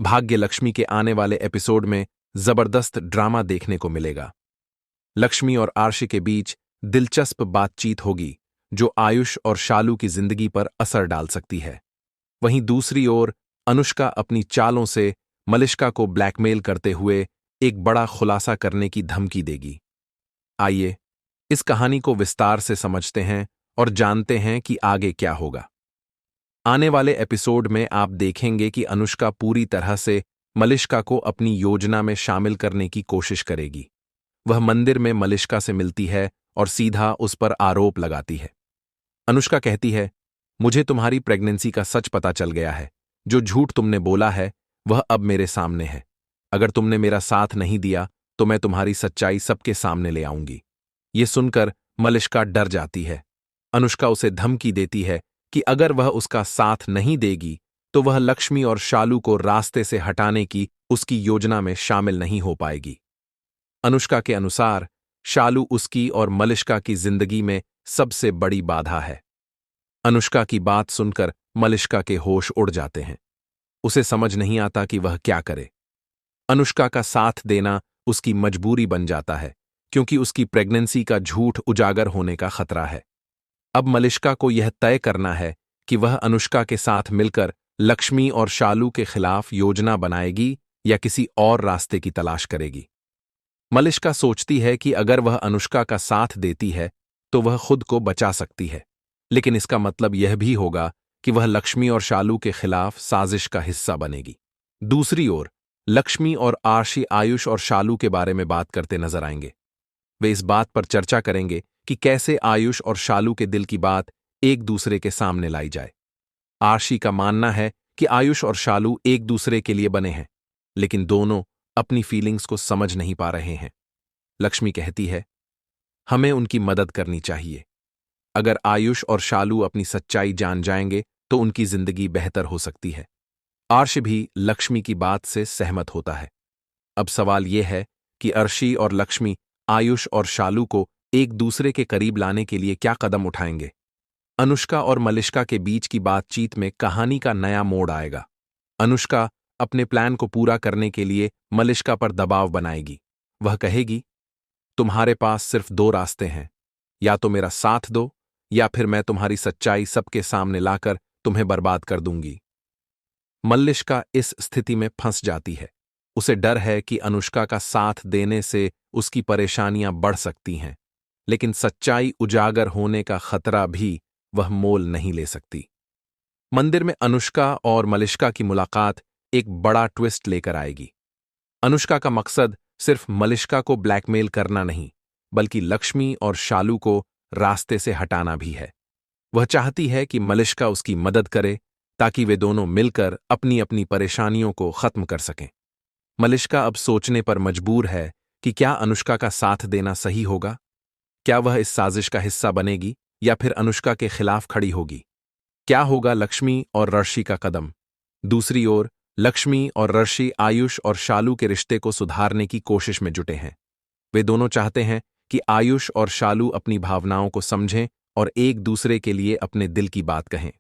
भाग्य लक्ष्मी के आने वाले एपिसोड में जबरदस्त ड्रामा देखने को मिलेगा। लक्ष्मी और आर्शी के बीच दिलचस्प बातचीत होगी जो आयुष और शालू की जिंदगी पर असर डाल सकती है। वहीं दूसरी ओर अनुष्का अपनी चालों से मलिष्का को ब्लैकमेल करते हुए एक बड़ा खुलासा करने की धमकी देगी। आइए इस कहानी को विस्तार से समझते हैं और जानते हैं कि आगे क्या होगा। आने वाले एपिसोड में आप देखेंगे कि अनुष्का पूरी तरह से मलिष्का को अपनी योजना में शामिल करने की कोशिश करेगी। वह मंदिर में मलिष्का से मिलती है और सीधा उस पर आरोप लगाती है। अनुष्का कहती है, मुझे तुम्हारी प्रेगनेंसी का सच पता चल गया है। जो झूठ तुमने बोला है वह अब मेरे सामने है। अगर तुमने मेरा साथ नहीं दिया तो मैं तुम्हारी सच्चाई सबके सामने ले आऊंगी। ये सुनकर मलिष्का डर जाती है। अनुष्का उसे धमकी देती है कि अगर वह उसका साथ नहीं देगी तो वह लक्ष्मी और शालू को रास्ते से हटाने की उसकी योजना में शामिल नहीं हो पाएगी। अनुष्का के अनुसार शालू उसकी और मलिष्का की जिंदगी में सबसे बड़ी बाधा है। अनुष्का की बात सुनकर मलिष्का के होश उड़ जाते हैं। उसे समझ नहीं आता कि वह क्या करे। अनुष्का का साथ देना उसकी मजबूरी बन जाता है क्योंकि उसकी प्रेगनेंसी का झूठ उजागर होने का खतरा है। अब मलिष्का को यह तय करना है कि वह अनुष्का के साथ मिलकर लक्ष्मी और शालू के खिलाफ योजना बनाएगी या किसी और रास्ते की तलाश करेगी। मलिष्का सोचती है कि अगर वह अनुष्का का साथ देती है तो वह खुद को बचा सकती है, लेकिन इसका मतलब यह भी होगा कि वह लक्ष्मी और शालू के खिलाफ साजिश का हिस्सा बनेगी। दूसरी ओर लक्ष्मी और आर्शी आयुष और शालू के बारे में बात करते नजर आएंगे। वे इस बात पर चर्चा करेंगे कि कैसे आयुष और शालू के दिल की बात एक दूसरे के सामने लाई जाए। आर्शी का मानना है कि आयुष और शालू एक दूसरे के लिए बने हैं, लेकिन दोनों अपनी फीलिंग्स को समझ नहीं पा रहे हैं। लक्ष्मी कहती है, हमें उनकी मदद करनी चाहिए। अगर आयुष और शालू अपनी सच्चाई जान जाएंगे तो उनकी जिंदगी बेहतर हो सकती है। आर्श भी लक्ष्मी की बात से सहमत होता है। अब सवाल यह है कि अर्शी और लक्ष्मी आयुष और शालू को एक दूसरे के करीब लाने के लिए क्या कदम उठाएंगे। अनुष्का और मलिष्का के बीच की बातचीत में कहानी का नया मोड़ आएगा। अनुष्का अपने प्लान को पूरा करने के लिए मलिष्का पर दबाव बनाएगी। वह कहेगी, तुम्हारे पास सिर्फ दो रास्ते हैं, या तो मेरा साथ दो या फिर मैं तुम्हारी सच्चाई सबके सामने लाकर तुम्हें बर्बाद कर दूंगी। मलिष्का इस स्थिति में फंस जाती है। उसे डर है कि अनुष्का का साथ देने से उसकी परेशानियां बढ़ सकती हैं, लेकिन सच्चाई उजागर होने का खतरा भी वह मोल नहीं ले सकती। मंदिर में अनुष्का और मलिष्का की मुलाकात एक बड़ा ट्विस्ट लेकर आएगी। अनुष्का का मकसद सिर्फ मलिष्का को ब्लैकमेल करना नहीं, बल्कि लक्ष्मी और शालू को रास्ते से हटाना भी है। वह चाहती है कि मलिष्का उसकी मदद करे ताकि वे दोनों मिलकर अपनी अपनी परेशानियों को खत्म कर सकें। मलिष्का अब सोचने पर मजबूर है कि क्या अनुष्का का साथ देना सही होगा। क्या वह इस साजिश का हिस्सा बनेगी या फिर अनुष्का के खिलाफ खड़ी होगी। क्या होगा लक्ष्मी और ऋषि का कदम। दूसरी ओर लक्ष्मी और ऋषि आयुष और शालू के रिश्ते को सुधारने की कोशिश में जुटे हैं। वे दोनों चाहते हैं कि आयुष और शालू अपनी भावनाओं को समझें और एक दूसरे के लिए अपने दिल की बात कहें।